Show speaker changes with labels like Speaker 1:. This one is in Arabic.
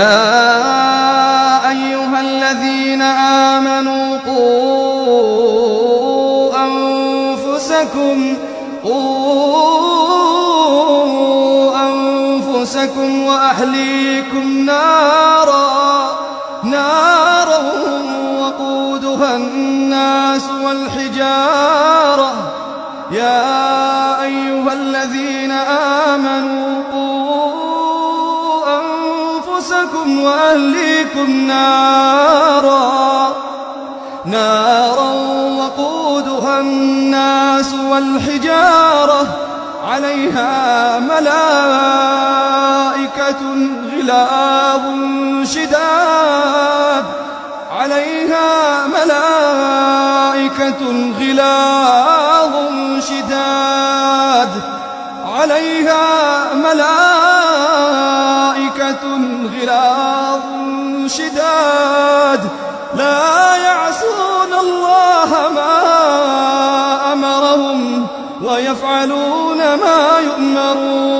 Speaker 1: يا أيها الذين آمنوا قوا أنفسكم وأهليكم نارا وقودها الناس والحجارة. يا أيها الذين آمنوا قوا أنفسكم وأهليكم نارا وقودها الناس والحجارة عليها ملائكة غلاظ شداد لا يعصون الله ما أمرهم ويفعلون ما يؤمرون.